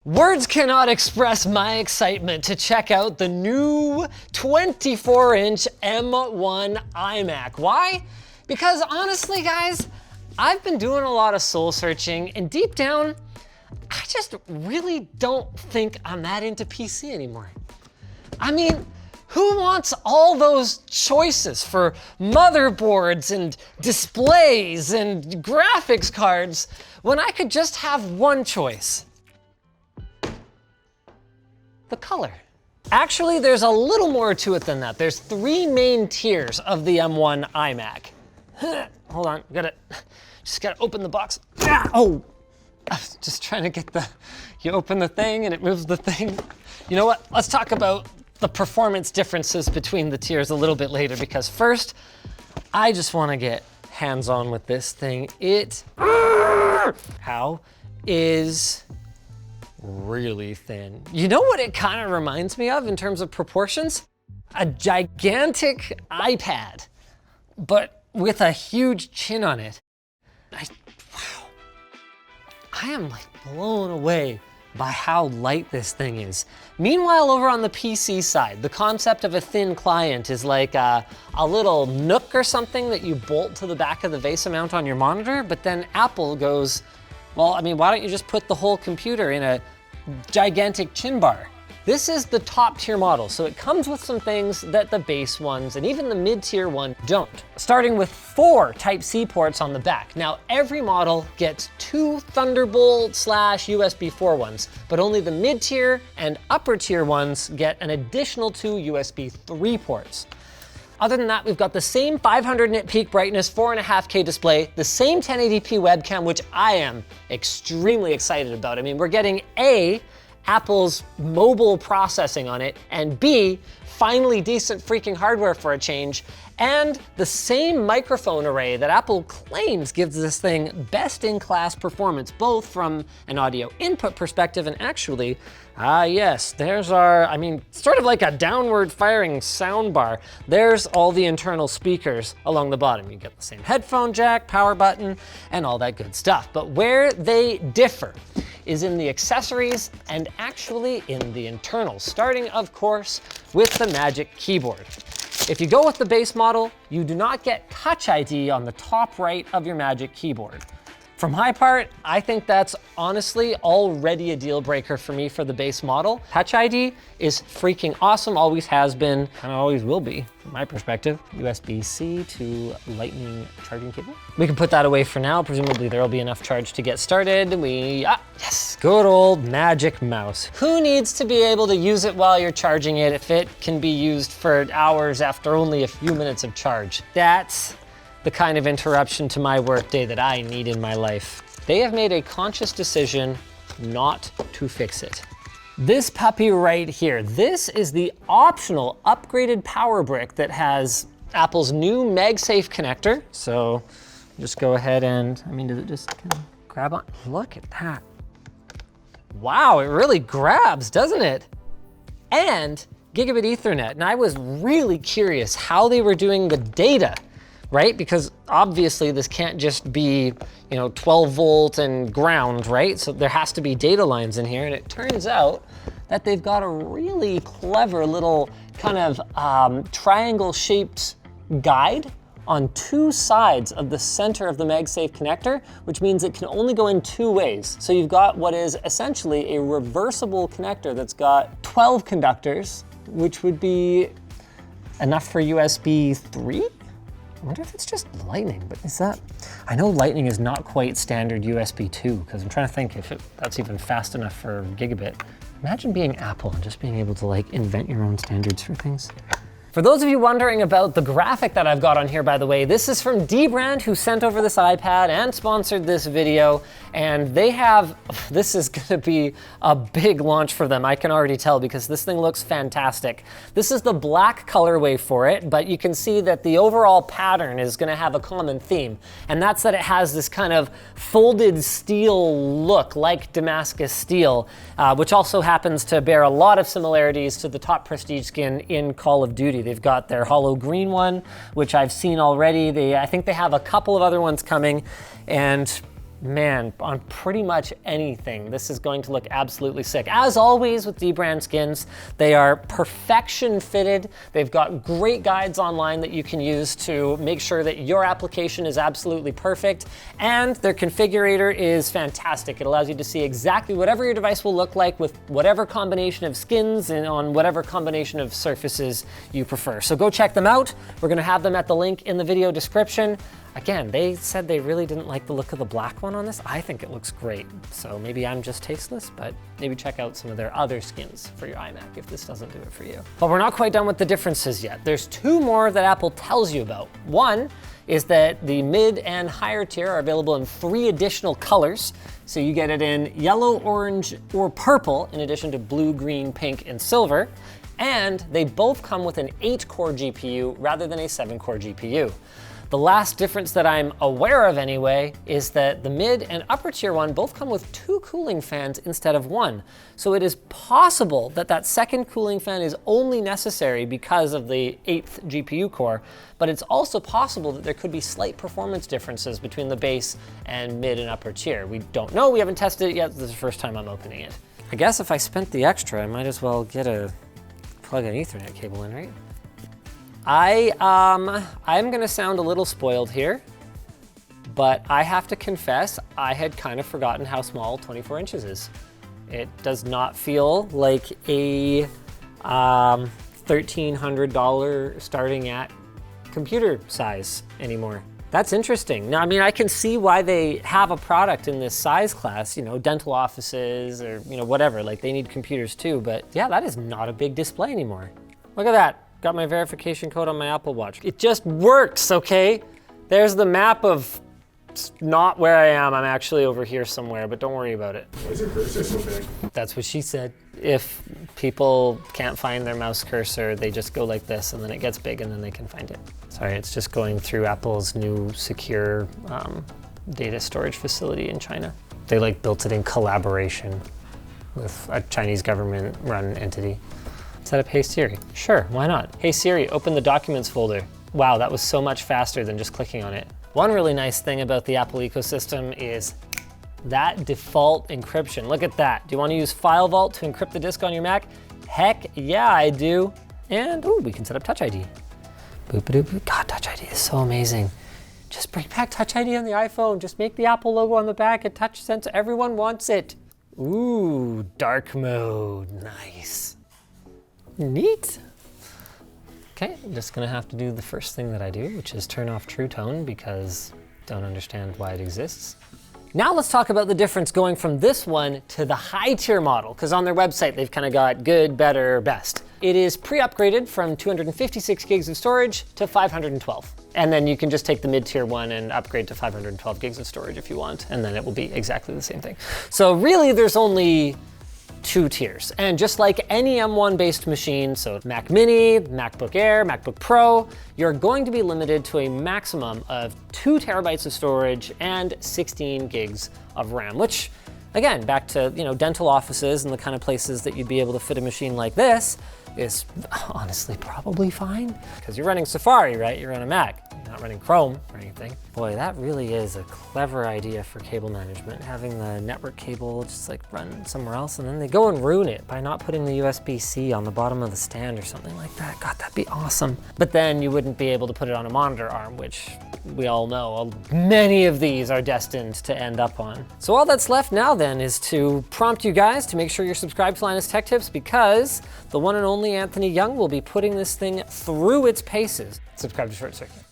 Words cannot express my excitement to check out the new 24-inch M1 iMac. Why? Because honestly, guys, I've been doing a lot of soul searching, and deep down, I just really don't think I'm that into PC anymore. I mean, who wants all those choices for motherboards and displays and graphics cards when I could just have one choice? The color. Actually, there's a little more to it than that. There's three main tiers of the M1 iMac. Hold on, just gotta open the box. Oh, I was just trying to get you open the thing and it moves the thing. You know what, let's talk about the performance differences between the tiers a little bit later, because first, I just wanna get hands-on with this thing. It is really thin. You know what it kind of reminds me of in terms of proportions? A gigantic iPad, but with a huge chin on it. Wow. I am like blown away by how light this thing is. Meanwhile, over on the PC side, the concept of a thin client is like a little nook or something that you bolt to the back of the VESA mount on your monitor, but then Apple goes, well, I mean, why don't you just put the whole computer in a gigantic chin bar? This is the top tier model, so it comes with some things that the base ones and even the mid-tier one don't. Starting with 4 Type-C ports on the back. Now, every model gets 2 Thunderbolt/USB 4 ones, but only the mid-tier and upper tier ones get an additional 2 USB 3 ports. Other than that, we've got the same 500 nit peak brightness, 4.5K display, the same 1080p webcam, which I am extremely excited about. I mean, we're getting A, Apple's mobile processing on it, and B, finally decent freaking hardware for a change, and the same microphone array that Apple claims gives this thing best-in-class performance, both from an audio input perspective and actually, yes, there's our, I mean, sort of like a downward firing sound bar. There's all the internal speakers along the bottom. You get the same headphone jack, power button, and all that good stuff. But where they differ is in the accessories and actually in the internals, starting, of course, with the Magic Keyboard. If you go with the base model, you do not get Touch ID on the top right of your Magic Keyboard. For my part, I think that's honestly already a deal breaker for me for the base model. Touch ID is freaking awesome, always has been, and always will be, from my perspective. USB-C to Lightning charging cable. We can put that away for now. Presumably there'll be enough charge to get started. Yes, good old Magic Mouse. Who needs to be able to use it while you're charging it if it can be used for hours after only a few minutes of charge? That's the kind of interruption to my workday that I need in my life. They have made a conscious decision not to fix it. This puppy right here, this is the optional upgraded power brick that has Apple's new MagSafe connector. So just go ahead and, I mean, does it just kind of grab on? Look at that. Wow, it really grabs, doesn't it? And gigabit Ethernet. And I was really curious how they were doing the data, right? Because obviously this can't just be, 12 volt and ground, right? So there has to be data lines in here. And it turns out that they've got a really clever little kind of triangle shaped guide on 2 sides of the center of the MagSafe connector, which means it can only go in 2 ways. So you've got what is essentially a reversible connector that's got 12 conductors, which would be enough for USB 3? I wonder if it's just Lightning, but is that? I know Lightning is not quite standard USB 2, because I'm trying to think if that's even fast enough for gigabit. Imagine being Apple and just being able to invent your own standards for things. For those of you wondering about the graphic that I've got on here, by the way, this is from dbrand, who sent over this iPad and sponsored this video. And they have, this is gonna be a big launch for them, I can already tell, because this thing looks fantastic. This is the black colorway for it, but you can see that the overall pattern is gonna have a common theme. And that's that it has this kind of folded steel look, like Damascus steel, which also happens to bear a lot of similarities to the top prestige skin in Call of Duty. They've got their hollow green one, which I've seen already. I think they have a couple of other ones coming, and man, on pretty much anything, this is going to look absolutely sick. As always with dbrand skins, they are perfection fitted. They've got great guides online that you can use to make sure that your application is absolutely perfect. And their configurator is fantastic. It allows you to see exactly whatever your device will look like with whatever combination of skins and on whatever combination of surfaces you prefer. So go check them out. We're gonna have them at the link in the video description. Again, they said they really didn't like the look of the black one on this. I think it looks great. So maybe I'm just tasteless, but maybe check out some of their other skins for your iMac if this doesn't do it for you. But we're not quite done with the differences yet. There's two more that Apple tells you about. One is that the mid and higher tier are available in 3 additional colors. So you get it in yellow, orange, or purple, in addition to blue, green, pink, and silver. And they both come with an 8-core GPU rather than a 7-core GPU. The last difference that I'm aware of anyway is that the mid and upper tier one both come with 2 cooling fans instead of 1. So it is possible that that second cooling fan is only necessary because of the 8th GPU core, but it's also possible that there could be slight performance differences between the base and mid and upper tier. We don't know, we haven't tested it yet, this is the first time I'm opening it. I guess if I spent the extra, I might as well get a plug an Ethernet cable in, right? I'm gonna sound a little spoiled here, but I have to confess, I had kind of forgotten how small 24 inches is. It does not feel like a $1,300 starting at computer size anymore. That's interesting. Now, I mean, I can see why they have a product in this size class, you know, dental offices or, you know, whatever, like they need computers too, but yeah, that is not a big display anymore. Look at that. Got my verification code on my Apple Watch. It just works, okay? There's the map of not where I am. I'm actually over here somewhere, but don't worry about it. Why is your cursor so big? That's what she said. If people can't find their mouse cursor, they just go like this and then it gets big and then they can find it. Sorry, it's just going through Apple's new secure data storage facility in China. They like built it in collaboration with a Chinese government run entity. Set up Hey Siri. Sure, why not? Hey Siri, open the Documents folder. Wow, that was so much faster than just clicking on it. One really nice thing about the Apple ecosystem is that default encryption. Look at that. Do you want to use File Vault to encrypt the disk on your Mac? Heck yeah, I do. And ooh, we can set up Touch ID. Boop-a-doop. God, Touch ID is so amazing. Just bring back Touch ID on the iPhone. Just make the Apple logo on the back a touch sensor. Everyone wants it. Ooh, dark mode, nice. Neat. Okay, I'm just gonna have to do the first thing that I do, which is turn off True Tone because I don't understand why it exists. Now let's talk about the difference going from this one to the high tier model, because on their website they've kind of got good, better, best. It is pre-upgraded from 256 gigs of storage to 512. And then you can just take the mid-tier one and upgrade to 512 gigs of storage if you want, and then it will be exactly the same thing. So really there's only 2 tiers. And just like any M1 based machine, so Mac Mini, MacBook Air, MacBook Pro, you're going to be limited to a maximum of 2 terabytes of storage and 16 gigs of RAM, which again, back to, you know, dental offices and the kind of places that you'd be able to fit a machine like this is honestly probably fine because you're running Safari, right? You're on a Mac. You're not running Chrome or anything. Boy, that really is a clever idea for cable management, having the network cable just like run somewhere else and then they go and ruin it by not putting the USB-C on the bottom of the stand or something like that. God, that'd be awesome. But then you wouldn't be able to put it on a monitor arm, which we all know many of these are destined to end up on. So all that's left now then is to prompt you guys to make sure you're subscribed to Linus Tech Tips because the one and only Anthony Young will be putting this thing through its paces. Subscribe to Short Circuit.